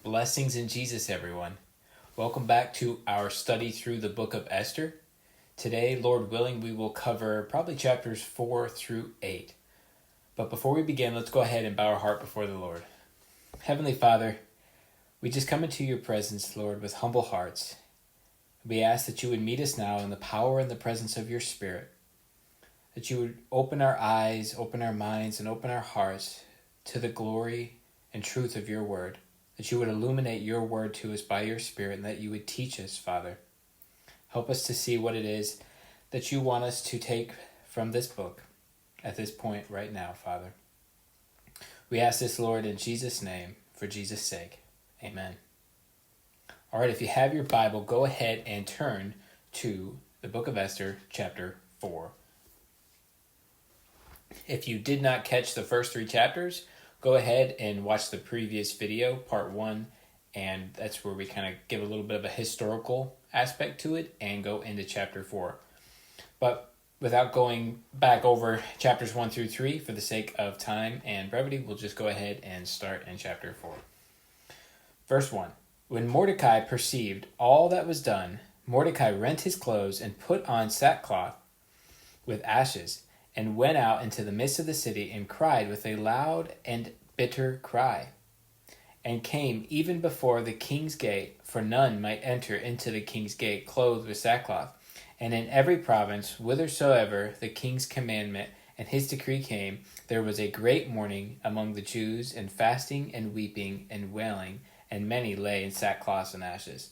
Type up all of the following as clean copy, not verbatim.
Blessings in Jesus, everyone. Welcome back to our study through the Book of Esther. Today, Lord willing, we will cover probably chapters 4 through 8. But before we begin, let's go ahead and bow our heart before the Lord. Heavenly Father, we just come into your presence, Lord, with humble hearts. We ask that you would meet us now in the power and the presence of your Spirit, that you would open our eyes, open our minds, and open our hearts to the glory and truth of your word, that you would illuminate your word to us by your Spirit, and that you would teach us, Father. Help us to see what it is that you want us to take from this book at this point right now, Father. We ask this, Lord, in Jesus' name, for Jesus' sake. Amen. All right, if you have your Bible, go ahead and turn to the Book of Esther, chapter 4. If you did not catch the first 3 chapters, go ahead and watch the previous video, part 1, and that's where we kind of give a little bit of a historical aspect to it and go into chapter 4. But without going back over chapters 1 through 3, for the sake of time and brevity, we'll just go ahead and start in chapter 4. Verse 1. When Mordecai perceived all that was done, Mordecai rent his clothes and put on sackcloth with ashes, and went out into the midst of the city, and cried with a loud and bitter cry, and came even before the king's gate, for none might enter into the king's gate clothed with sackcloth. And in every province, whithersoever the king's commandment and his decree came, there was a great mourning among the Jews, and fasting and weeping and wailing, and many lay in sackcloth and ashes.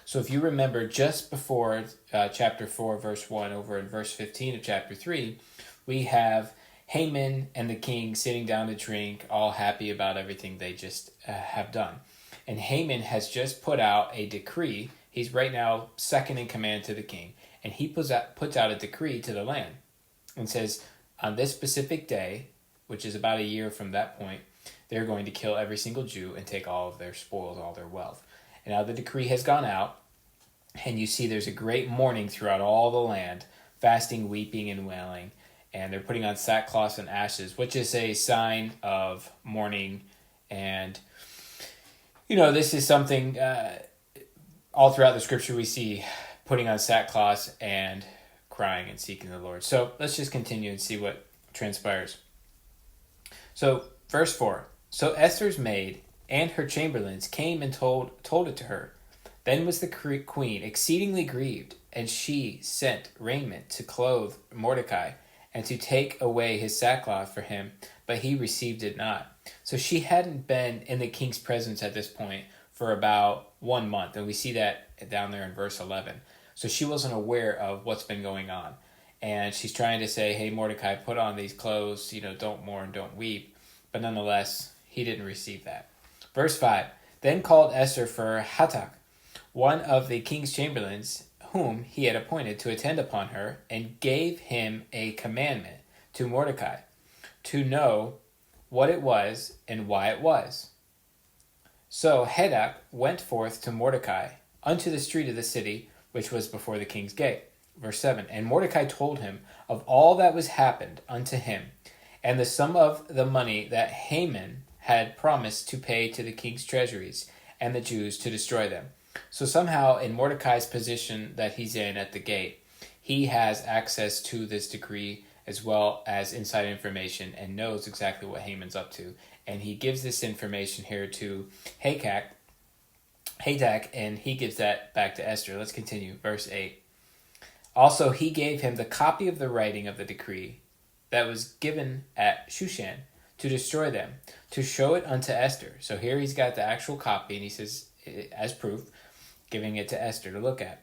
So if you remember, just before chapter 4, verse 1, over in verse 15 of chapter 3, we have Haman and the king sitting down to drink, all happy about everything they just have done. And Haman has just put out a decree. He's right now second in command to the king. And he puts out a decree to the land and says, on this specific day, which is about a year from that point, they're going to kill every single Jew and take all of their spoils, all their wealth. And now the decree has gone out, and you see there's a great mourning throughout all the land, fasting, weeping, and wailing. And they're putting on sackcloth and ashes, which is a sign of mourning. And, this is something all throughout the scripture we see putting on sackcloth and crying and seeking the Lord. So let's just continue and see what transpires. So verse 4. So Esther's maid and her chamberlains came and told it to her. Then was the queen exceedingly grieved, and she sent raiment to clothe Mordecai, and to take away his sackcloth for him, but he received it not. So she hadn't been in the king's presence at this point for about 1 month, and we see that down there in verse 11. So she wasn't aware of what's been going on. And she's trying to say, hey, Mordecai, put on these clothes, don't mourn, don't weep. But nonetheless, he didn't receive that. Verse 5, then called Esther for Hatak, one of the king's chamberlains, whom he had appointed to attend upon her, and gave him a commandment to Mordecai, to know what it was and why it was. So Hatak went forth to Mordecai unto the street of the city, which was before the king's gate. Verse 7, and Mordecai told him of all that was happened unto him, and the sum of the money that Haman had promised to pay to the king's treasuries, and the Jews to destroy them. So somehow in Mordecai's position that he's in at the gate, he has access to this decree as well as inside information and knows exactly what Haman's up to. And he gives this information here to Hatak, and he gives that back to Esther. Let's continue. Verse 8. Also he gave him the copy of the writing of the decree that was given at Shushan to destroy them, to show it unto Esther. So here he's got the actual copy, and he says, as proof, giving it to Esther to look at,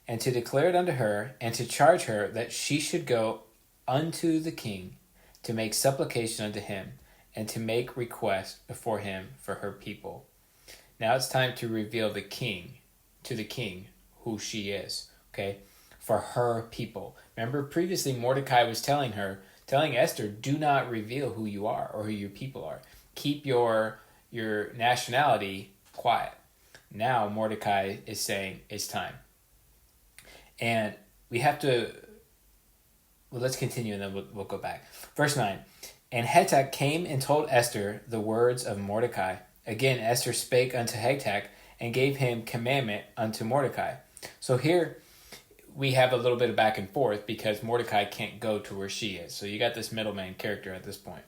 and to declare it unto her, and to charge her that she should go unto the king to make supplication unto him, and to make request before him for her people. Now it's time to reveal to the king who she is, okay, for her people. Remember previously Mordecai was telling Esther, do not reveal who you are or who your people are. Keep your nationality quiet. Now Mordecai is saying it's time. And we have to, let's continue and then we'll go back. Verse 9, and Hatak came and told Esther the words of Mordecai, Again, Esther spake unto Hagtag, and gave him commandment unto Mordecai. So here we have a little bit of back and forth because Mordecai can't go to where she is. So you got this middleman character at this point.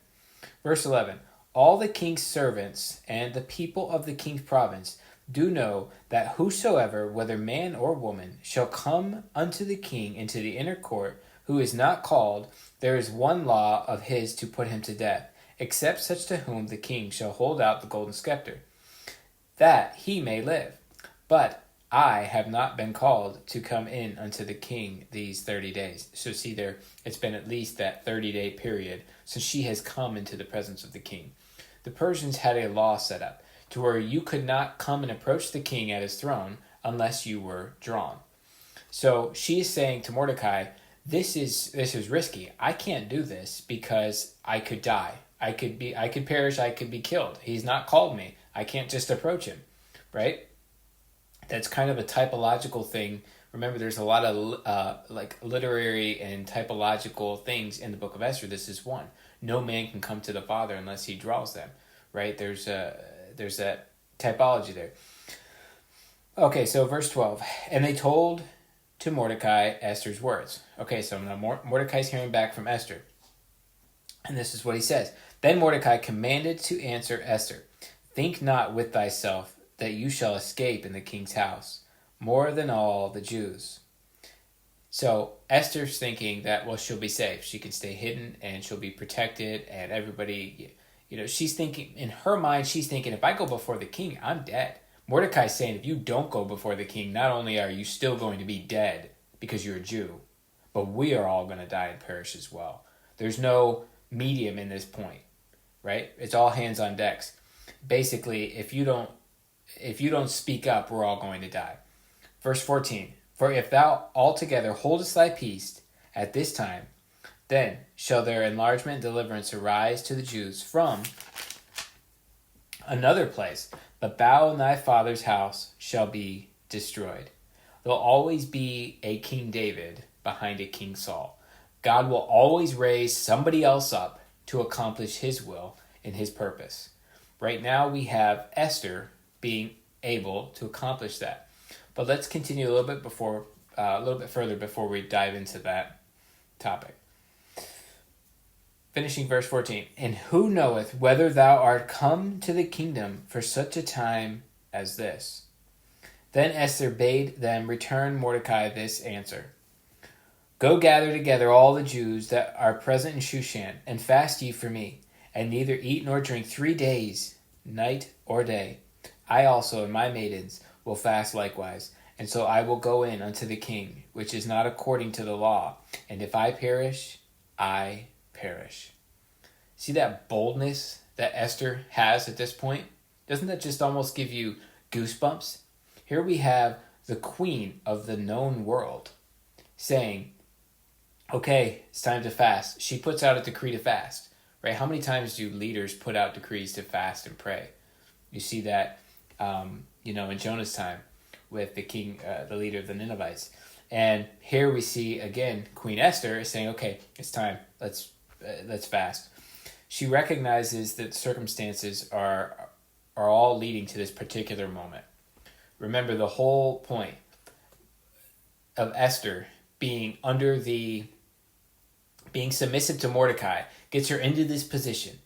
Verse 11, all the king's servants and the people of the king's province do know that whosoever, whether man or woman, shall come unto the king into the inner court, who is not called, there is one law of his to put him to death, except such to whom the king shall hold out the golden scepter, that he may live. But I have not been called to come in unto the king these 30 days. So see there, it's been at least that 30-day period since she has come into the presence of the king. The Persians had a law set up to where you could not come and approach the king at his throne unless you were drawn. So she is saying to Mordecai, this is risky. I can't do this because I could die. I could perish, I could be killed. He's not called me. I can't just approach him, right? That's kind of a typological thing. Remember, there's a lot of literary and typological things in the Book of Esther. This is one. No man can come to the Father unless he draws them, right? There's that typology there. Okay, so verse 12. And they told to Mordecai Esther's words. Okay, so now Mordecai's hearing back from Esther. And this is what he says. Then Mordecai commanded to answer Esther, think not with thyself that you shall escape in the king's house, more than all the Jews. So Esther's thinking that, well, she'll be safe. She can stay hidden and she'll be protected, and everybody, she's thinking, in her mind, she's thinking, if I go before the king, I'm dead. Mordecai's saying, if you don't go before the king, not only are you still going to be dead because you're a Jew, but we are all going to die and perish as well. There's no medium in this point, right? It's all hands on decks. Basically, if you don't speak up, we're all going to die. Verse 14, for if thou altogether holdest thy peace at this time, then shall their enlargement and deliverance arise to the Jews from another place, but thou and thy father's house shall be destroyed. There'll always be a King David behind a King Saul. God will always raise somebody else up to accomplish his will and his purpose. Right now we have Esther being able to accomplish that. But let's continue a little bit further before we dive into that topic. Finishing verse 14. And who knoweth whether thou art come to the kingdom for such a time as this? Then Esther bade them return Mordecai this answer. Go gather together all the Jews that are present in Shushan, and fast ye for me, and neither eat nor drink 3 days, night or day. I also and my maidens will fast likewise, and so I will go in unto the king, which is not according to the law. And if I perish, I perish. See that boldness that Esther has at this point? Doesn't that just almost give you goosebumps? Here we have the queen of the known world saying, okay, it's time to fast. She puts out a decree to fast, right? How many times do leaders put out decrees to fast and pray? You see that, in Jonah's time with the king, the leader of the Ninevites. And here we see, again, Queen Esther is saying, okay, it's time. Let's fast. She recognizes that circumstances are all leading to this particular moment. Remember, the whole point of Esther being being submissive to Mordecai gets her into this position.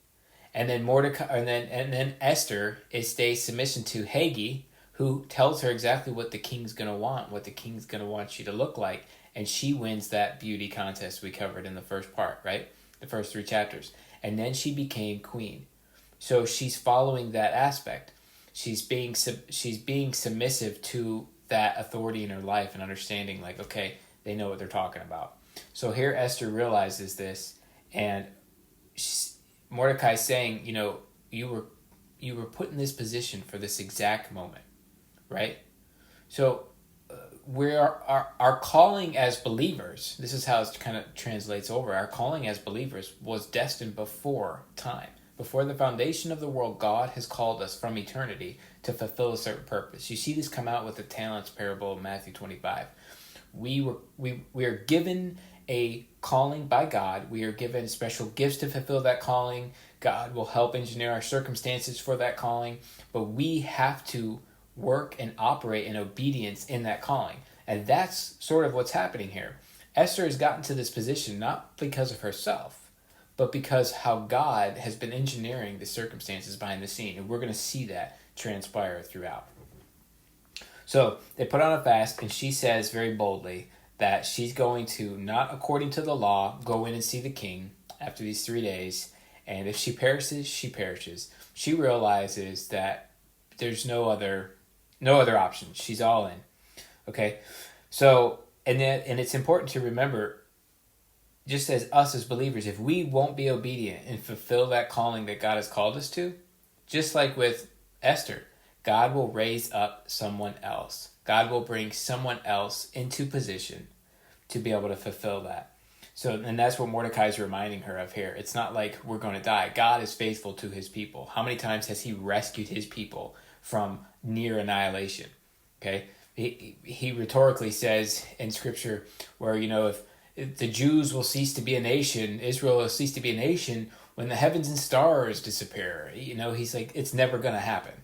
And then then Esther stays submission to Haggai, who tells her exactly what the king's going to want, what the king's going to want you to look like. And she wins that beauty contest we covered in the first part, right? The first 3 chapters. And then she became queen. So she's following that aspect. She's being submissive to that authority in her life and understanding, like, okay, they know what they're talking about. So here Esther realizes this, and Mordecai's saying, you were put in this position for this exact moment, right? So our calling as believers, this is how it kind of translates over. Our calling as believers was destined before time. Before the foundation of the world, God has called us from eternity to fulfill a certain purpose. You see this come out with the talents parable of Matthew 25. We are given a calling by God. We are given special gifts to fulfill that calling. God will help engineer our circumstances for that calling, but we have to work and operate in obedience in that calling. And that's sort of what's happening here. Esther has gotten to this position not because of herself, but because how God has been engineering the circumstances behind the scene. And we're going to see that transpire throughout. So they put on a fast, and she says very boldly that she's going to, not according to the law, go in and see the king after these 3 days. And if she perishes, she perishes. She realizes that there's no other option. She's all in. Okay? So, and it's important to remember, just as us as believers, if we won't be obedient and fulfill that calling that God has called us to, just like with Esther, God will raise up someone else. God will bring someone else into position to be able to fulfill that. So, and that's what Mordecai is reminding her of here. It's not like we're going to die. God is faithful to his people. How many times has he rescued his people from near annihilation? Okay? He rhetorically says in Scripture where, if the Jews will cease to be a nation, Israel will cease to be a nation when the heavens and stars disappear. He's like, it's never going to happen.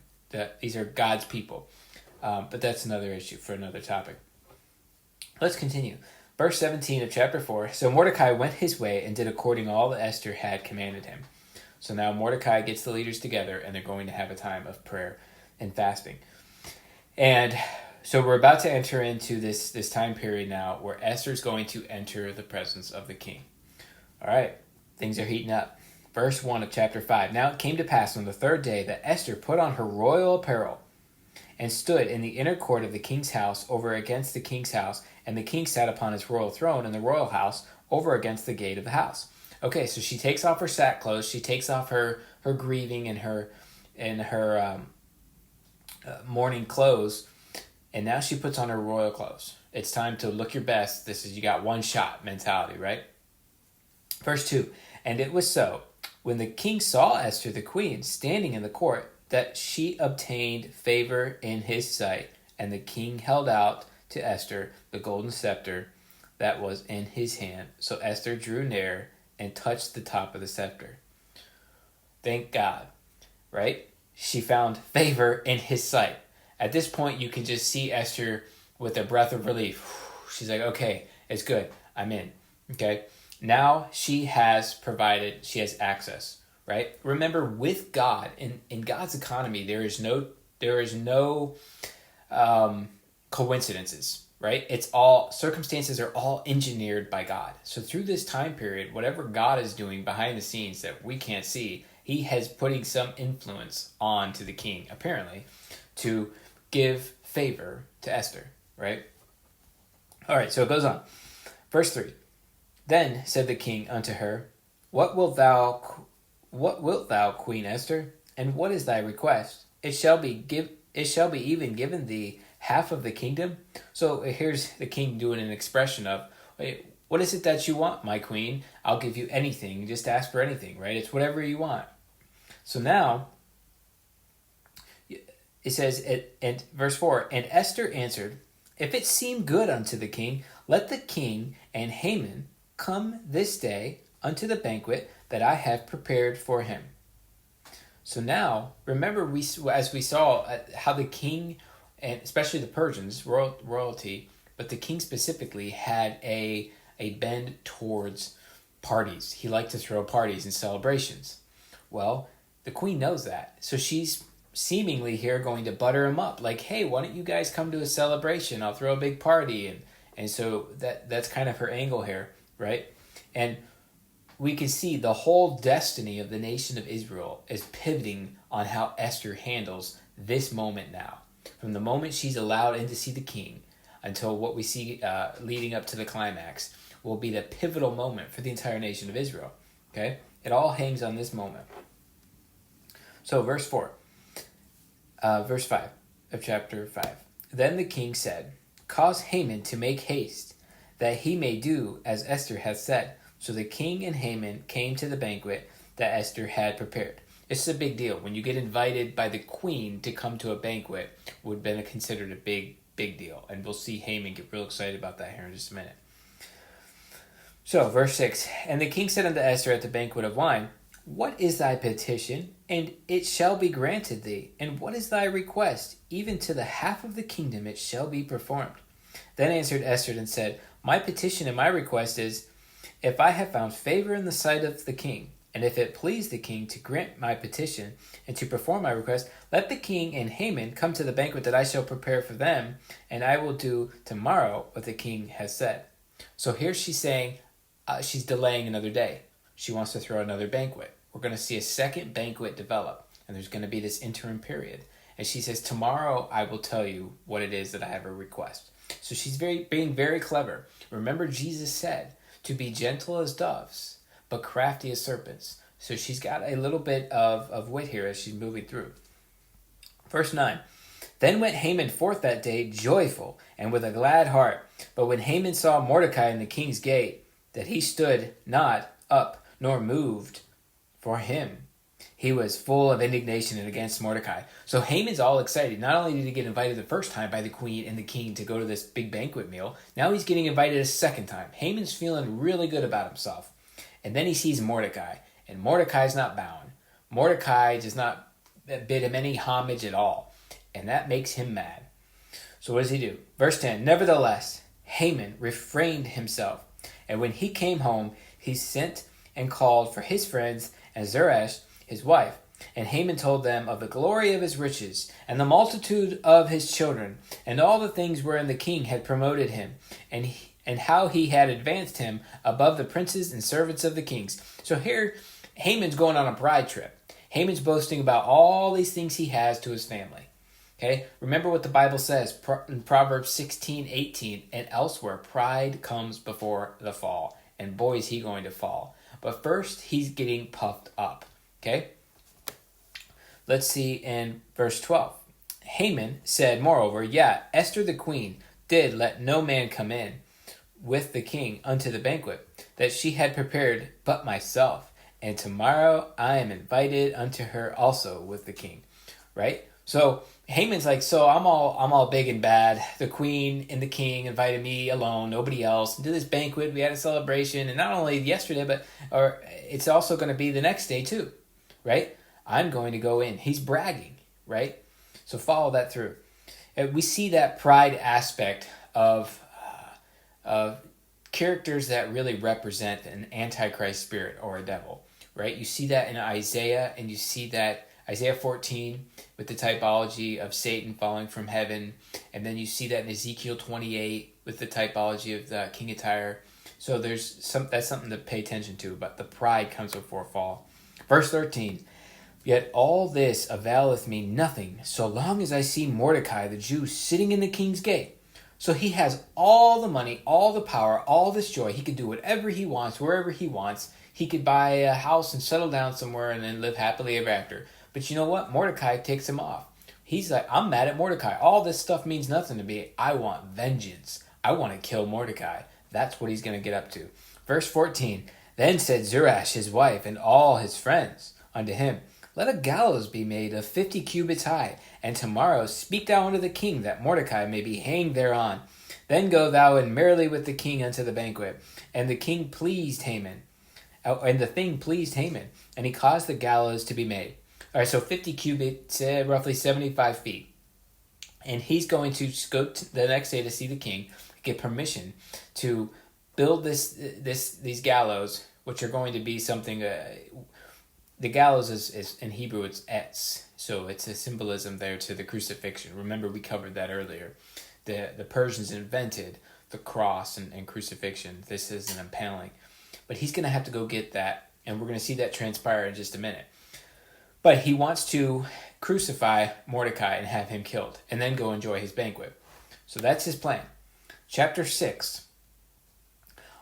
These are God's people. But that's another issue for another topic. Let's continue. Verse 17 of chapter 4. So Mordecai went his way and did according to all that Esther had commanded him. So now Mordecai gets the leaders together, and they're going to have a time of prayer and fasting. And so we're about to enter into this time period now where Esther's going to enter the presence of the king. All right, things are heating up. Verse 1 of chapter 5. Now it came to pass on the third day that Esther put on her royal apparel and stood in the inner court of the king's house over against the king's house, and the king sat upon his royal throne in the royal house over against the gate of the house. Okay, so she takes off her sackcloth, she takes off her grieving and her mourning clothes, and now she puts on her royal clothes. It's time to look your best. This is, you got one shot mentality, right? Verse 2, and it was so, when the king saw Esther the queen standing in the court, that she obtained favor in his sight, and the king held out to Esther the golden scepter that was in his hand. So Esther drew near and touched the top of the scepter. Thank God, right? She found favor in his sight. At this point, you can just see Esther with a breath of relief. She's like, okay, it's good. I'm in. Okay? Now she has access. Right? Remember, with God, in God's economy, there is no coincidences, right? It's all, circumstances are all engineered by God. So through this time period, whatever God is doing behind the scenes that we can't see, he has putting some influence on to the king, apparently, to give favor to Esther, right? All right, so it goes on. Verse 3, then said the king unto her, What wilt thou, Queen Esther? And what is thy request? It shall be even given thee half of the kingdom. So here's the king doing an expression of, what is it that you want, my queen? I'll give you anything. Just ask for anything, right? It's whatever you want. So now, it says, and verse 4, and Esther answered, If it seem good unto the king, let the king and Haman come this day unto the banquet that I have prepared for him. So now, remember, as we saw how the king, and especially the Persians, royalty, but the king specifically had a bend towards parties. He liked to throw parties and celebrations. Well, the queen knows that. So she's seemingly here going to butter him up. Like, hey, why don't you guys come to a celebration? I'll throw a big party. And so that's kind of her angle here, right? And we can see the whole destiny of the nation of Israel is pivoting on how Esther handles this moment now. From the moment she's allowed in to see the king until what we see leading up to the climax will be the pivotal moment for the entire nation of Israel. Okay? It all hangs on this moment. So verse 5 of chapter 5. Then the king said, Cause Haman to make haste, that he may do as Esther hath said. So the king and Haman came to the banquet that Esther had prepared. This is a big deal. When you get invited by the queen to come to a banquet, would have been considered a big deal. And we'll see Haman get real excited about that here in just a minute. So, verse 6, and the king said unto Esther at the banquet of wine, what is thy petition? And it shall be granted thee. And what is thy request? Even to the half of the kingdom it shall be performed. Then answered Esther and said, my petition and my request is, if I have found favor in the sight of the king, and if it please the king to grant my petition and to perform my request, let the king and Haman come to the banquet that I shall prepare for them, and I will do tomorrow what the king has said. So here she's saying she's delaying another day. She wants to throw another banquet. We're going to see a second banquet develop, and there's going to be this interim period. And she says, tomorrow I will tell you what it is that I have a request. So she's being very clever. Remember, Jesus said to be gentle as doves, but crafty as serpents. So she's got a little bit of wit here as she's moving through. Verse 9, then went Haman forth that day joyful and with a glad heart. But when Haman saw Mordecai in the king's gate, that he stood not up nor moved for him, he was full of indignation and against Mordecai. So Haman's all excited. Not only did he get invited the first time by the queen and the king to go to this big banquet meal, now he's getting invited a second time. Haman's feeling really good about himself. And then he sees Mordecai, and Mordecai's not bound. Mordecai does not bid him any homage at all, and that makes him mad. So what does he do? Verse 10, nevertheless, Haman refrained himself, and when he came home, he sent and called for his friends and Zeresh, his wife. And Haman told them of the glory of his riches, and the multitude of his children, and all the things wherein the king had promoted him, and how he had advanced him above the princes and servants of the kings. So here, Haman's going on a bride trip. Haman's boasting about all these things he has to his family. Okay, remember what the Bible says in Proverbs 16:18 and elsewhere, pride comes before the fall. And boy, is he going to fall. But first, he's getting puffed up. Okay, let's see in verse 12. Haman said, moreover, Esther the queen did let no man come in with the king unto the banquet that she had prepared but myself. And tomorrow I am invited unto her also with the king. Right? So Haman's like, so I'm all big and bad. The queen and the king invited me alone, nobody else, to this banquet. We had a celebration, and not only yesterday, or it's also going to be the next day too, right? I'm going to go in. He's bragging, right? So follow that through. We see that pride aspect of characters that really represent an antichrist spirit or a devil, right? You see that in Isaiah, and you see that Isaiah 14 with the typology of Satan falling from heaven. And then you see that in Ezekiel 28 with the typology of the king of Tyre. So that's something to pay attention to, but the pride comes before fall. Verse 13, yet all this availeth me nothing, so long as I see Mordecai the Jew sitting in the king's gate. So he has all the money, all the power, all this joy. He can do whatever he wants, wherever he wants. He could buy a house and settle down somewhere and then live happily ever after. But you know what? Mordecai takes him off. He's like, I'm mad at Mordecai. All this stuff means nothing to me. I want vengeance. I want to kill Mordecai. That's what he's going to get up to. Verse 14, then said Zeresh his wife and all his friends unto him, let a gallows be made of 50 cubits high, and tomorrow speak thou unto the king that Mordecai may be hanged thereon. Then go thou in merrily with the king unto the banquet. And the king pleased Haman, and the thing pleased Haman, and he caused the gallows to be made. All right, so 50 cubits, roughly 75 feet. And he's going to go the next day to see the king, get permission to build these gallows, which are going to be something. The gallows is in Hebrew, it's etz, so it's a symbolism there to the crucifixion. Remember, we covered that earlier. The Persians invented the cross and crucifixion. This is an impaling. But he's going to have to go get that, and we're going to see that transpire in just a minute. But he wants to crucify Mordecai and have him killed, and then go enjoy his banquet. So that's his plan. Chapter 6.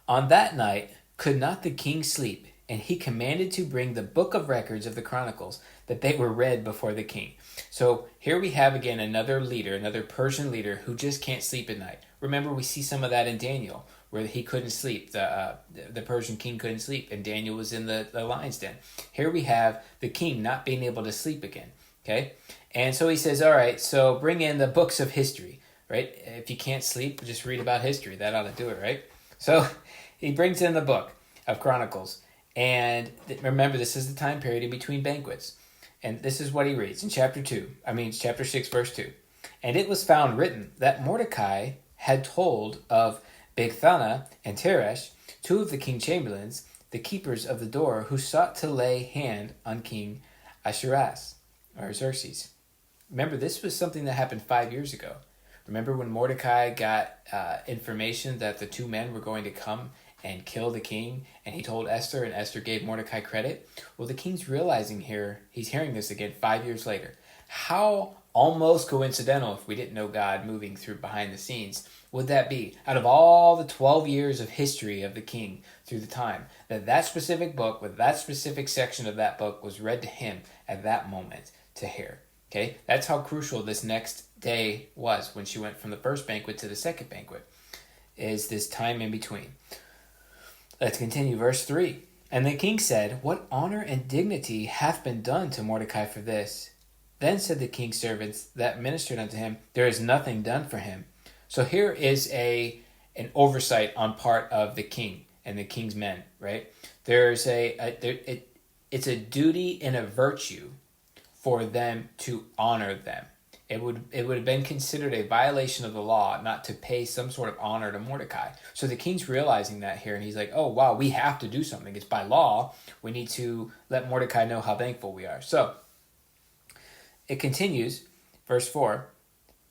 On that night could not the king sleep, and he commanded to bring the book of records of the Chronicles, that they were read before the king. So here we have again another leader, another Persian leader who just can't sleep at night. Remember, we see some of that in Daniel, where he couldn't sleep. The Persian king couldn't sleep, and Daniel was in the lion's den. Here we have the king not being able to sleep again. Okay, and so he says, all right, so bring in the books of history, right? If you can't sleep, just read about history. That ought to do it, right? So he brings in the book of Chronicles. And remember, this is the time period in between banquets. And this is what he reads in chapter 6, verse 2. And it was found written that Mordecai had told of Bigthana and Teresh, two of the king chamberlains, the keepers of the door, who sought to lay hand on King Ahasuerus, or Xerxes. Remember, this was something that happened 5 years ago. Remember when Mordecai got information that the two men were going to come and kill the king, and he told Esther, and Esther gave Mordecai credit? Well, the king's realizing here, he's hearing this again 5 years later. How almost coincidental, if we didn't know God moving through behind the scenes, would that be? Out of all the 12 years of history of the king through the time, that specific book, with that specific section of that book, was read to him at that moment to hear. Okay, that's how crucial this next day was when she went from the first banquet to the second banquet, is this time in between. Let's continue, verse 3. And the king said, What honor and dignity hath been done to Mordecai for this? Then said the king's servants that ministered unto him, There is nothing done for him. So here is an oversight on part of the king and the king's men, right? There's it's a duty and a virtue for them to honor them. It would have been considered a violation of the law not to pay some sort of honor to Mordecai. So the king's realizing that here, and he's like, oh, wow, we have to do something. It's by law. We need to let Mordecai know how thankful we are. So it continues, verse 4,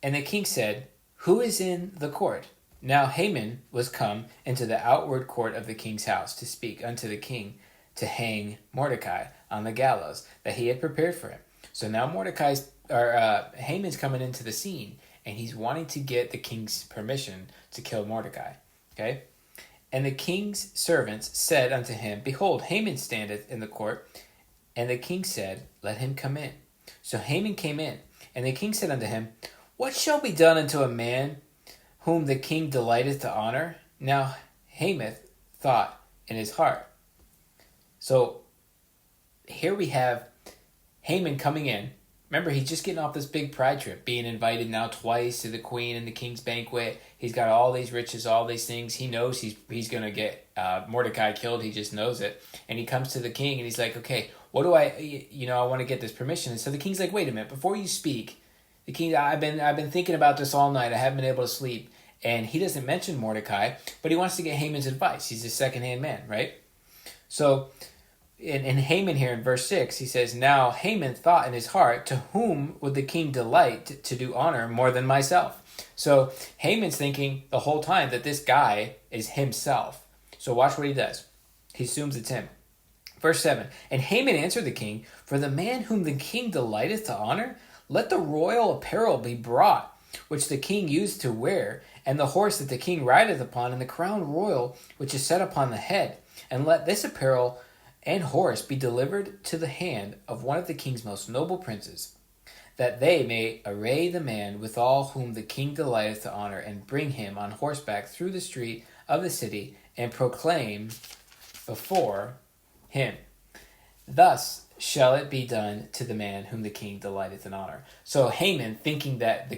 And the king said, Who is in the court? Now Haman was come into the outward court of the king's house to speak unto the king to hang Mordecai on the gallows that he had prepared for him. So now Haman's coming into the scene, and he's wanting to get the king's permission to kill Mordecai. Okay? And the king's servants said unto him, Behold, Haman standeth in the court. And the king said, Let him come in. So Haman came in, and the king said unto him, What shall be done unto a man whom the king delighteth to honor? Now Haman thought in his heart. So here we have Haman coming in. Remember, he's just getting off this big pride trip, being invited now twice to the queen and the king's banquet. He's got all these riches, all these things. He knows he's going to get Mordecai killed. He just knows it. And he comes to the king and he's like, okay, what do I want to get this permission. And so the king's like, wait a minute, before you speak, the king, I've been thinking about this all night. I haven't been able to sleep. And he doesn't mention Mordecai, but he wants to get Haman's advice. He's a second-hand man, right? So in Haman here in verse 6, he says, Now Haman thought in his heart, To whom would the king delight to do honor more than myself? So Haman's thinking the whole time that this guy is himself. So watch what he does. He assumes it's him. Verse 7, And Haman answered the king, For the man whom the king delighteth to honor, let the royal apparel be brought, which the king used to wear, and the horse that the king rideth upon, and the crown royal which is set upon the head. And let this apparel and horse be delivered to the hand of one of the king's most noble princes, that they may array the man withal whom the king delighteth to honor, and bring him on horseback through the street of the city, and proclaim before him. Thus shall it be done to the man whom the king delighteth in honor. So Haman, thinking that the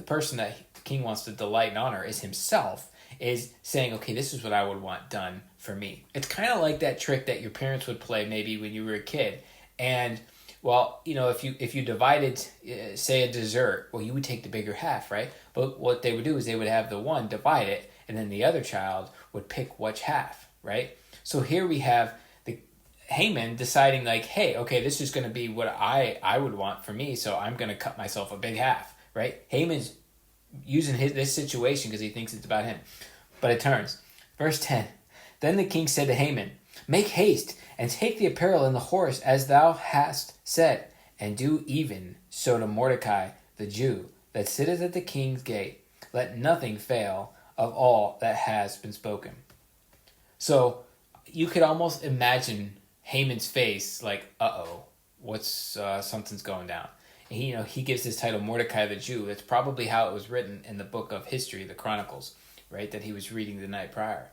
person that the king wants to delight and honor is himself, is saying, okay, this is what I would want done for me. It's kind of like that trick that your parents would play maybe when you were a kid. And, well, if you divided, say, a dessert, well, you would take the bigger half, right? But what they would do is they would have the one divide it, and then the other child would pick which half, right? So here we have the Haman deciding like, hey, okay, this is going to be what I would want for me, so I'm going to cut myself a big half, right? Haman's using this situation because he thinks it's about him. But it turns. Verse 10, Then the king said to Haman, Make haste, and take the apparel and the horse as thou hast said, and do even so to Mordecai the Jew, that sitteth at the king's gate. Let nothing fail of all that has been spoken. So you could almost imagine Haman's face like, uh-oh, what's something's going down. And he gives his title Mordecai the Jew. That's probably how it was written in the book of history, the Chronicles, right, that he was reading the night prior.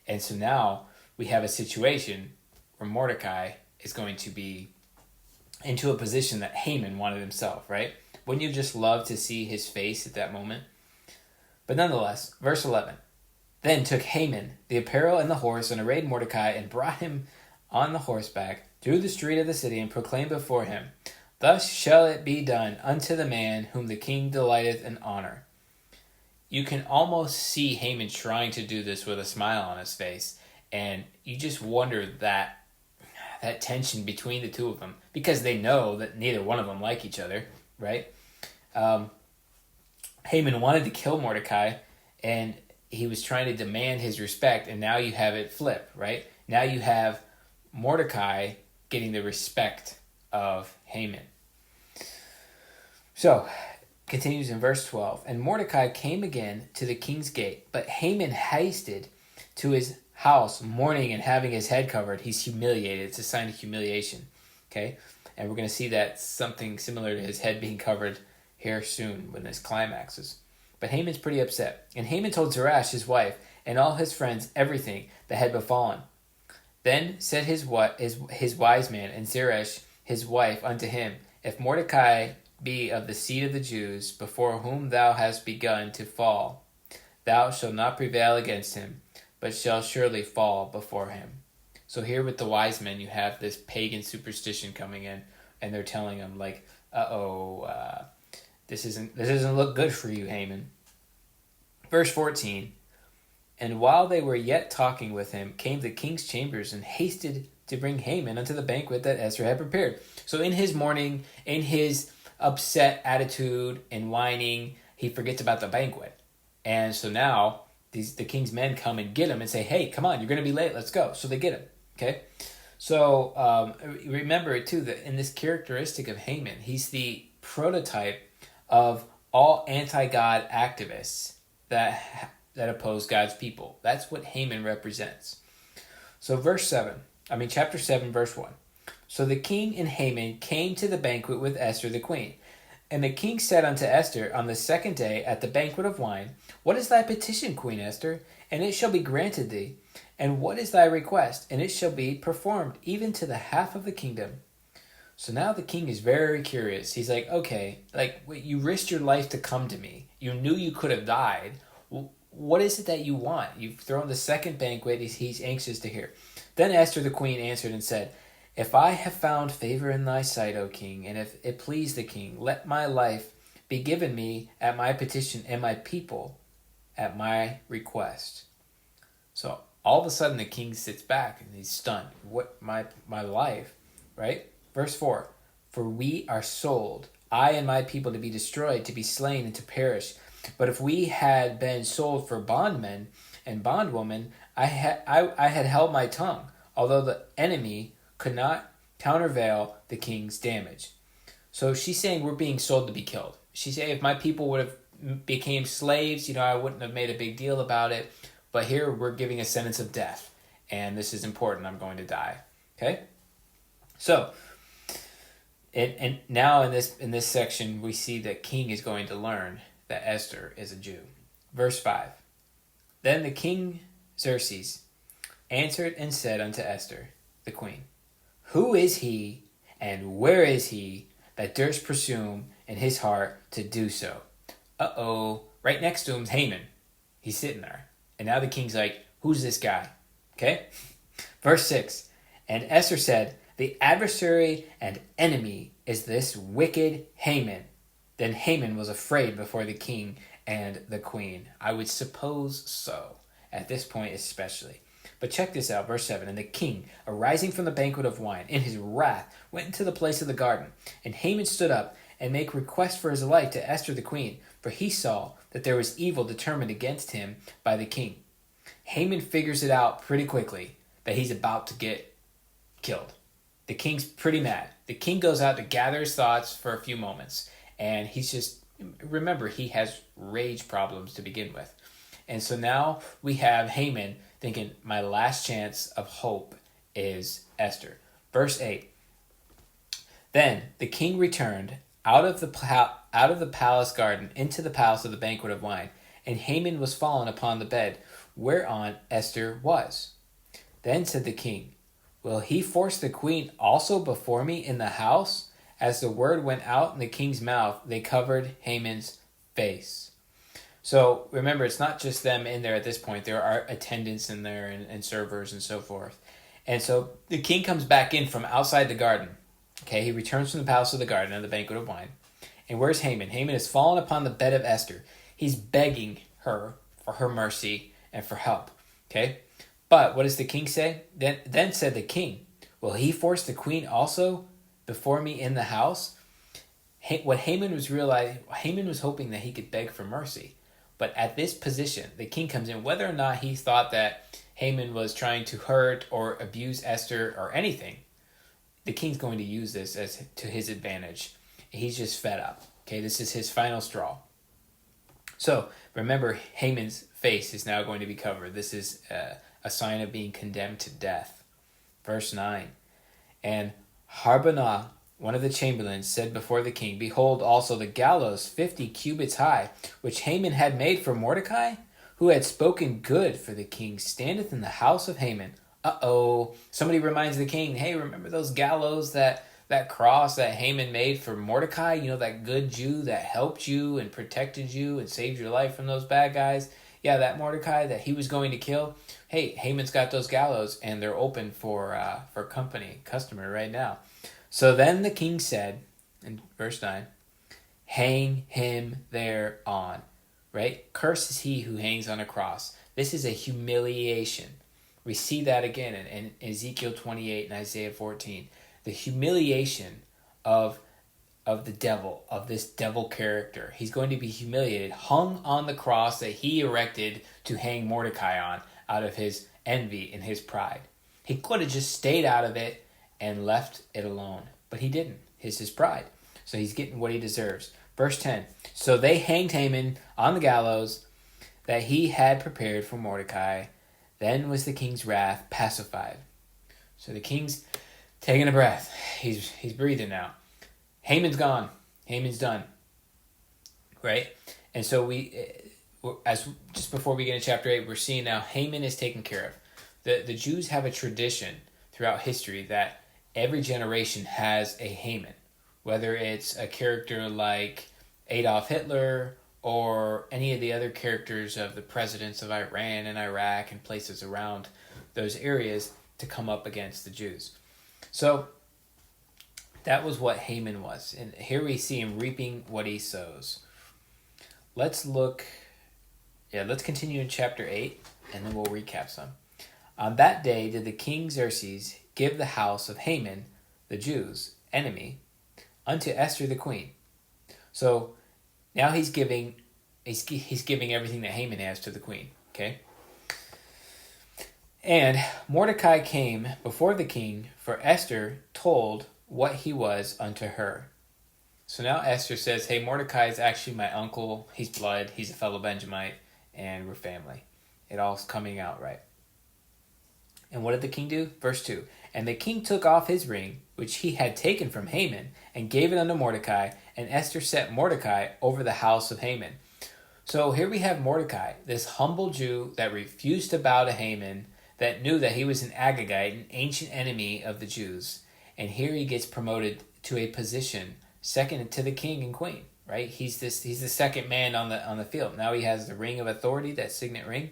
And so now we have a situation where Mordecai is going to be into a position that Haman wanted himself, right? Wouldn't you just love to see his face at that moment? But nonetheless, verse 11, then took Haman, the apparel and the horse, and arrayed Mordecai, and brought him on the horseback through the street of the city, and proclaimed before him, Thus shall it be done unto the man whom the king delighteth in honor. You can almost see Haman trying to do this with a smile on his face, and you just wonder that tension between the two of them, because they know that neither one of them like each other, right? Haman wanted to kill Mordecai, and he was trying to demand his respect, and now you have it flip, right? Now you have Mordecai getting the respect of Haman. So, continues in verse 12. And Mordecai came again to the king's gate, but Haman hasted to his house, mourning and having his head covered. He's humiliated. It's a sign of humiliation. Okay? And we're going to see that something similar to his head being covered here soon when this climaxes. But Haman's pretty upset. And Haman told Zeresh, his wife, and all his friends everything that had befallen. Then said his wise man and Zeresh, his wife, unto him, If Mordecai be of the seed of the Jews, before whom thou hast begun to fall, thou shalt not prevail against him, but shall surely fall before him. So here with the wise men, you have this pagan superstition coming in, and they're telling him, like, this doesn't look good for you, Haman. Verse 14, And while they were yet talking with him, came the king's chambers, and hasted to bring Haman unto the banquet that Esther had prepared. So in his mourning, in his upset attitude and whining, he forgets about the banquet. And so now the king's men come and get him and say, hey, come on, you're going to be late, let's go. So they get him, okay? So remember, too, that in this characteristic of Haman, he's the prototype of all anti-God activists that oppose God's people. That's what Haman represents. So chapter 7, verse 1. So the king and Haman came to the banquet with Esther the queen. And the king said unto Esther on the second day at the banquet of wine, What is thy petition, Queen Esther? And it shall be granted thee. And what is thy request? And it shall be performed, even to the half of the kingdom. So now the king is very curious. He's like, okay, you risked your life to come to me. You knew you could have died. What is it that you want? You've thrown the second banquet. He's anxious to hear. Then Esther the queen answered and said, If I have found favor in thy sight, O king, and if it please the king, let my life be given me at my petition, and my people at my request. So all of a sudden the king sits back and he's stunned. What, my life, right? Verse 4, For we are sold, I and my people, to be destroyed, to be slain, and to perish. But if we had been sold for bondmen and bondwomen, I had held my tongue, although the enemy could not countervail the king's damage. So she's saying we're being sold to be killed. She's saying if my people would have became slaves, I wouldn't have made a big deal about it. But here we're giving a sentence of death. And this is important. I'm going to die. Okay? So, and now in this section, we see that king is going to learn that Esther is a Jew. Verse 5. Then the king Xerxes answered and said unto Esther, the queen, Who is he, and where is he, that durst presume in his heart to do so? Right next to him's Haman. He's sitting there. And now the king's like, who's this guy? Okay? Verse 6. And Esther said, The adversary and enemy is this wicked Haman. Then Haman was afraid before the king and the queen. I would suppose so, at this point especially. But check this out, verse 7. And the king, arising from the banquet of wine, in his wrath, went into the place of the garden. And Haman stood up and made request for his life to Esther the queen, for he saw that there was evil determined against him by the king. Haman figures it out pretty quickly that he's about to get killed. The king's pretty mad. The king goes out to gather his thoughts for a few moments. And he's just, remember, he has rage problems to begin with. And so now we have Haman thinking, my last chance of hope is Esther. Verse 8. Then the king returned out of the palace garden into the palace of the banquet of wine, and Haman was fallen upon the bed whereon Esther was. Then said the king, Will he force the queen also before me in the house? As the word went out in the king's mouth, they covered Haman's face. So remember, it's not just them in there at this point. There are attendants in there and servers and so forth. And so the king comes back in from outside the garden. Okay, he returns from the palace of the garden and the banquet of wine. And where's Haman? Haman has fallen upon the bed of Esther. He's begging her for her mercy and for help. Okay? But what does the king say? Then said the king, will he force the queen also before me in the house? What Haman was Haman was hoping that he could beg for mercy. But at this position, the king comes in, whether or not he thought that Haman was trying to hurt or abuse Esther or anything, the king's going to use this as to his advantage. He's just fed up. Okay, this is his final straw. So remember, Haman's face is now going to be covered. This is a sign of being condemned to death. Verse 9. And Harbonah, one of the chamberlains, said before the king, behold also the gallows 50 cubits high, which Haman had made for Mordecai, who had spoken good for the king, standeth in the house of Haman. Uh-oh. Somebody reminds the king, hey, remember those gallows, that cross that Haman made for Mordecai? You know, that good Jew that helped you and protected you and saved your life from those bad guys? Yeah, that Mordecai that he was going to kill. Hey, Haman's got those gallows, and they're open for customer right now. So then the king said, in verse 9, hang him thereon. Right? Cursed is he who hangs on a cross. This is a humiliation. We see that again in Ezekiel 28 and Isaiah 14. The humiliation of the devil, of this devil character. He's going to be humiliated, hung on the cross that he erected to hang Mordecai on out of his envy and his pride. He could have just stayed out of it and left it alone, but he didn't. It's his pride. So he's getting what he deserves. Verse 10, so they hanged Haman on the gallows that he had prepared for Mordecai. Then was the king's wrath pacified. So the king's taking a breath. He's breathing now. Haman's gone. Haman's done. Right? And so as just before we get into chapter 8, we're seeing now Haman is taken care of. The Jews have a tradition throughout history that every generation has a Haman. Whether it's a character like Adolf Hitler or any of the other characters of the presidents of Iran and Iraq and places around those areas to come up against the Jews. So that was what Haman was. And here we see him reaping what he sows. Let's continue in chapter 8, and then we'll recap some. On that day did the king Xerxes give the house of Haman, the Jews' enemy, unto Esther the queen. So now he's giving everything that Haman has to the queen. Okay? And Mordecai came before the king, for Esther told what he was unto her. So now Esther says, hey, Mordecai is actually my uncle. He's blood. He's a fellow Benjamite, and we're family. It all's coming out right. And what did the king do? Verse 2. And the king took off his ring, which he had taken from Haman, and gave it unto Mordecai, and Esther set Mordecai over the house of Haman. So here we have Mordecai, this humble Jew that refused to bow to Haman, that knew that he was an Agagite, an ancient enemy of the Jews. And here he gets promoted to a position second to the king and queen, right? He's the second man on the field. Now he has the ring of authority, that signet ring,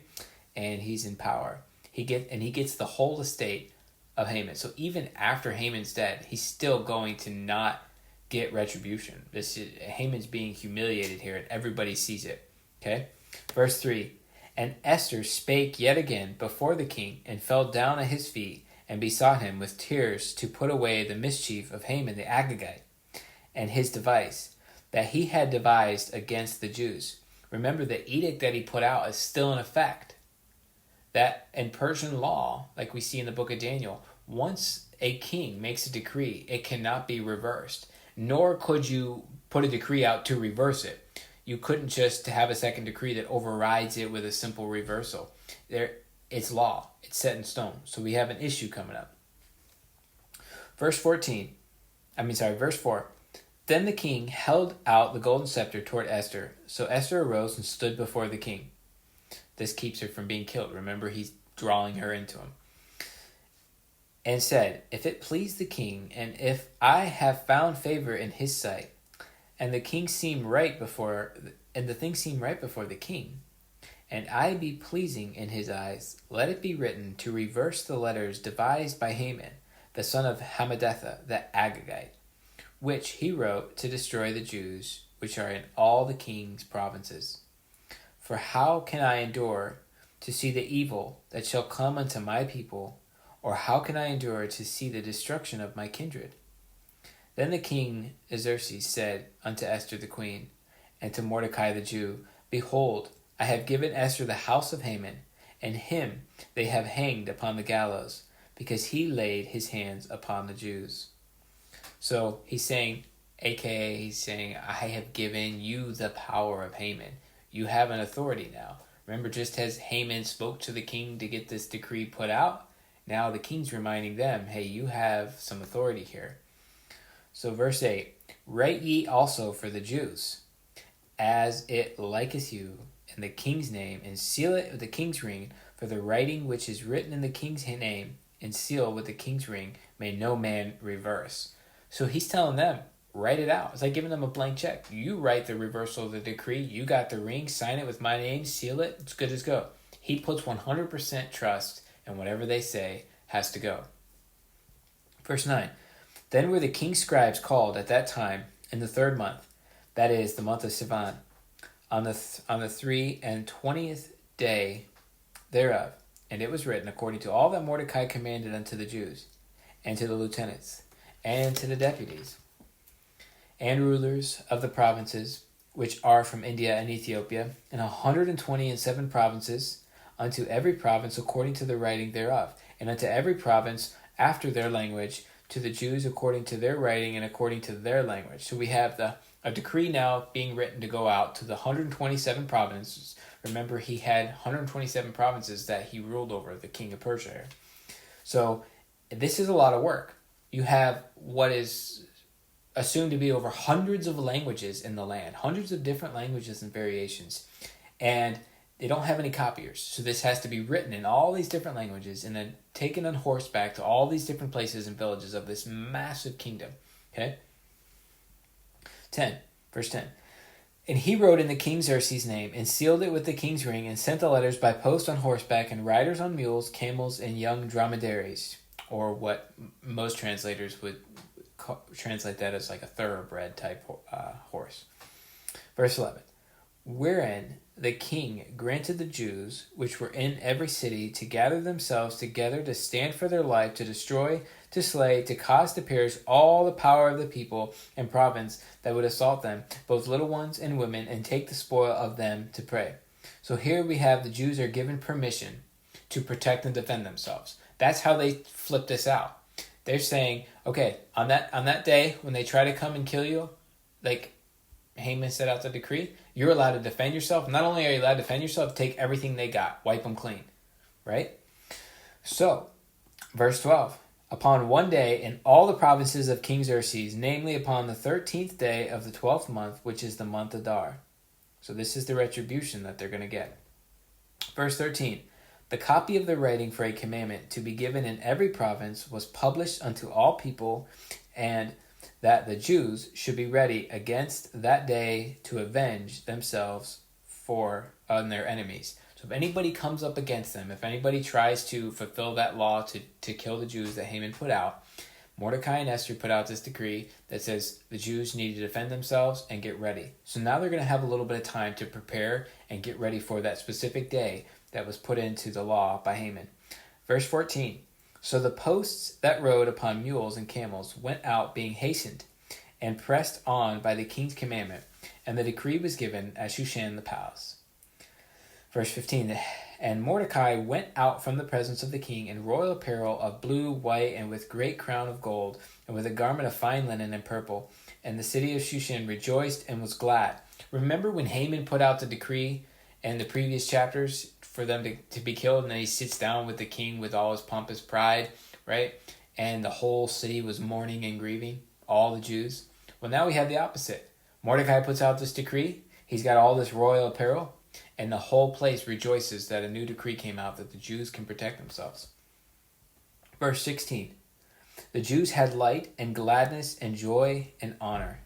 and he's in power. He gets the whole estate of Haman. So even after Haman's dead, he's still going to not get retribution. Haman's being humiliated here, and everybody sees it. Okay? Verse 3. And Esther spake yet again before the king, and fell down at his feet, and besought him with tears to put away the mischief of Haman the Agagite, and his device, that he had devised against the Jews. Remember, the edict that he put out is still in effect. That in Persian law, like we see in the book of Daniel, once a king makes a decree, it cannot be reversed. Nor could you put a decree out to reverse it. You couldn't just have a second decree that overrides it with a simple reversal. It's law. It's set in stone. So we have an issue coming up. Verse 4. Then the king held out the golden scepter toward Esther. So Esther arose and stood before the king. This keeps her from being killed. Remember, he's drawing her into him. And said, if it please the king, and if I have found favor in his sight, and the king seem right before, and the thing seem right before the king, and I be pleasing in his eyes, let it be written to reverse the letters devised by Haman, the son of Hammedatha the Agagite, which he wrote to destroy the Jews which are in all the king's provinces. For how can I endure to see the evil that shall come unto my people, or how can I endure to see the destruction of my kindred? Then the king Xerxes said unto Esther the queen, and to Mordecai the Jew, Behold, I have given Esther the house of Haman, and him they have hanged upon the gallows, because he laid his hands upon the Jews. So he's saying, aka he's saying, I have given you the power of Haman. You have an authority now. Remember, just as Haman spoke to the king to get this decree put out, now the king's reminding them, hey, you have some authority here. So verse 8, Write ye also for the Jews, as it liketh you, in the king's name, and seal it with the king's ring, for the writing which is written in the king's name, and seal with the king's ring, may no man reverse. So he's telling them, write it out. It's like giving them a blank check. You write the reversal of the decree, you got the ring, sign it with my name, seal it, it's good as go. He puts 100% trust in whatever they say has to go. Verse 9, Then were the king's scribes called at that time in the 3rd month, that is, the month of Sivan, on the 23rd day thereof. And it was written according to all that Mordecai commanded unto the Jews, and to the lieutenants, and to the deputies, and rulers of the provinces, which are from India and Ethiopia, and 127 provinces, unto every province according to the writing thereof, and unto every province after their language, to the Jews according to their writing and according to their language. So we have a decree now being written to go out to the 127 provinces. Remember, he had 127 provinces that he ruled over, the king of Persia. So this is a lot of work. You have what is assumed to be over hundreds of languages in the land, hundreds of different languages and variations. And they don't have any copiers. So this has to be written in all these different languages and then taken on horseback to all these different places and villages of this massive kingdom. Okay? 10, verse 10. And he wrote in the king Xerxes' name, and sealed it with the king's ring, and sent the letters by post on horseback, and riders on mules, camels, and young dromedaries, or what most translators would translate that as like a thoroughbred type horse. Verse 11. Wherein the king granted the Jews, which were in every city, to gather themselves together to stand for their life, to destroy, to slay, to cause to perish all the power of the people and province that would assault them, both little ones and women, and take the spoil of them to prey. So here we have the Jews are given permission to protect and defend themselves. That's how they flip this out. They're saying, okay, on that day when they try to come and kill you, like Haman set out the decree, you're allowed to defend yourself. Not only are you allowed to defend yourself, take everything they got, wipe them clean, right? So, verse 12, Upon one day in all the provinces of King Xerxes, namely upon the 13th day of the 12th month, which is the month Adar. So this is the retribution that they're going to get. Verse 13, The copy of the writing for a commandment to be given in every province was published unto all people, and that the Jews should be ready against that day to avenge themselves on their enemies. So if anybody comes up against them, if anybody tries to fulfill that law to kill the Jews that Haman put out, Mordecai and Esther put out this decree that says the Jews need to defend themselves and get ready. So now they're going to have a little bit of time to prepare and get ready for that specific day that was put into the law by Haman. Verse 14, So the posts that rode upon mules and camels went out being hastened and pressed on by the king's commandment, and the decree was given at Shushan the palace. Verse 15, And Mordecai went out from the presence of the king in royal apparel of blue, white, and with great crown of gold, and with a garment of fine linen and purple. And the city of Shushan rejoiced and was glad. Remember when Haman put out the decree in the previous chapters for them to be killed, and then he sits down with the king with all his pompous pride, right? And the whole city was mourning and grieving, all the Jews. Well, now we have the opposite. Mordecai puts out this decree. He's got all this royal apparel. And the whole place rejoices that a new decree came out that the Jews can protect themselves. Verse 16. The Jews had light and gladness and joy and honor.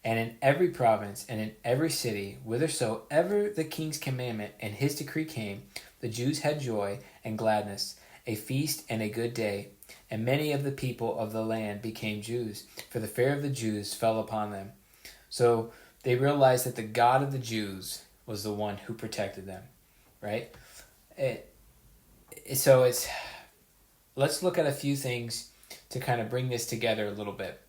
And in every province and in every city, whithersoever the king's commandment and his decree came, the Jews had joy and gladness, a feast and a good day. And many of the people of the land became Jews, for the fear of the Jews fell upon them. So they realized that the God of the Jews was the one who protected them, right? Let's look at a few things to kind of bring this together a little bit.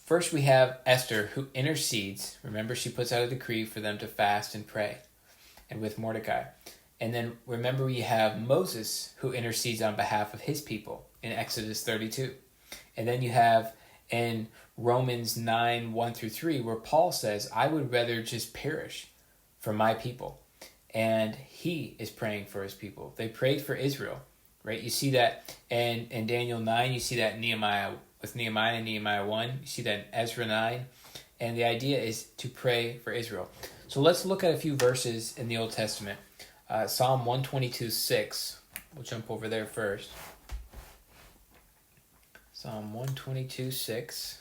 First, we have Esther, who intercedes. Remember, she puts out a decree for them to fast and pray, and with Mordecai. And then remember, we have Moses, who intercedes on behalf of his people in Exodus 32. And then you have in Romans 9, 1 through 3, where Paul says, I would rather just perish for my people. And he is praying for his people. They prayed for Israel, right? You see that in Daniel 9. You see that in Nehemiah, with Nehemiah and Nehemiah 1. You see that in Ezra 9. And the idea is to pray for Israel. So let's look at a few verses in the Old Testament. Psalm 122:6. We'll jump over there first. Psalm 122:6.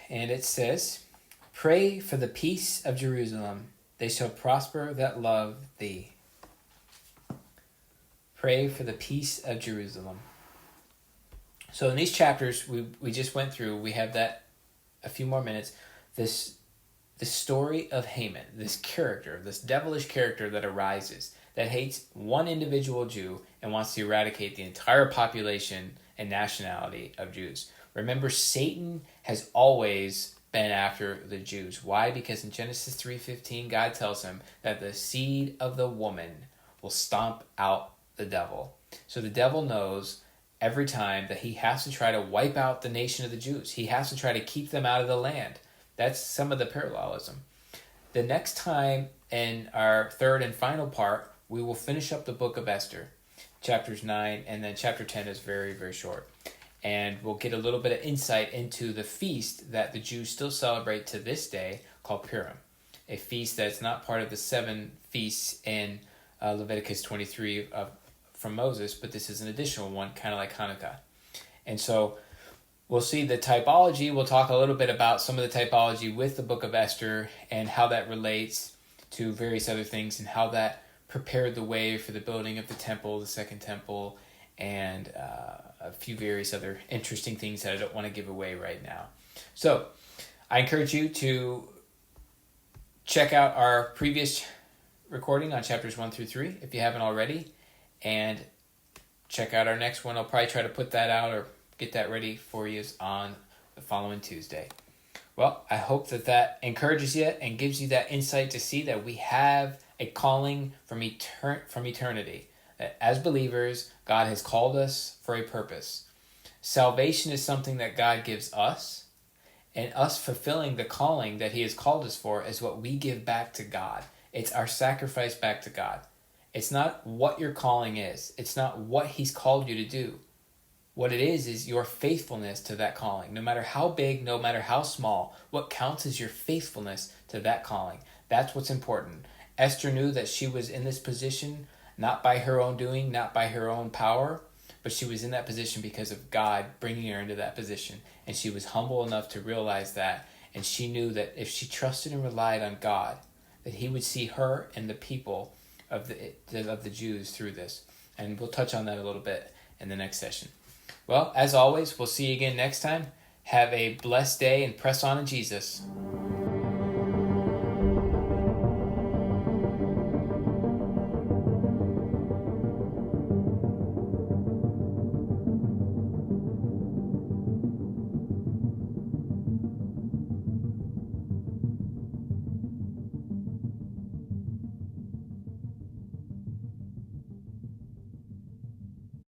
And it says, Pray for the peace of Jerusalem. They shall prosper that love thee. Pray for the peace of Jerusalem. So in these chapters we just went through, we have that a few more minutes. The story of Haman, this character, this devilish character that arises, that hates one individual Jew and wants to eradicate the entire population and nationality of Jews. Remember, Satan has always been after the Jews. Why? Because in Genesis 3:15, God tells him that the seed of the woman will stomp out the devil. So the devil knows every time that he has to try to wipe out the nation of the Jews. He has to try to keep them out of the land. That's some of the parallelism. The next time in our third and final part, we will finish up the Book of Esther, chapters 9, and then chapter 10 is very, very short. And we'll get a little bit of insight into the feast that the Jews still celebrate to this day called Purim, a feast that's not part of the 7 feasts in Leviticus 23 from Moses, but this is an additional one, kind of like Hanukkah. And so we'll see the typology. We'll talk a little bit about some of the typology with the Book of Esther and how that relates to various other things and how that prepared the way for the building of the temple, the second temple, and a few various other interesting things that I don't want to give away right now. So I encourage you to check out our previous recording on chapters 1 through 3 if you haven't already, and check out our next one. I'll probably try to put that out or get that ready for you on the following Tuesday. Well, I hope that encourages you and gives you that insight to see that we have a calling from eternity. That as believers, God has called us for a purpose. Salvation is something that God gives us, and us fulfilling the calling that he has called us for is what we give back to God. It's our sacrifice back to God. It's not what your calling is. It's not what he's called you to do. What it is your faithfulness to that calling. No matter how big, no matter how small, what counts is your faithfulness to that calling. That's what's important. Esther knew that she was in this position not by her own doing, not by her own power, but she was in that position because of God bringing her into that position. And she was humble enough to realize that. And she knew that if she trusted and relied on God, that he would see her and the people of the Jews through this. And we'll touch on that a little bit in the next session. Well, as always, we'll see you again next time. Have a blessed day and press on in Jesus.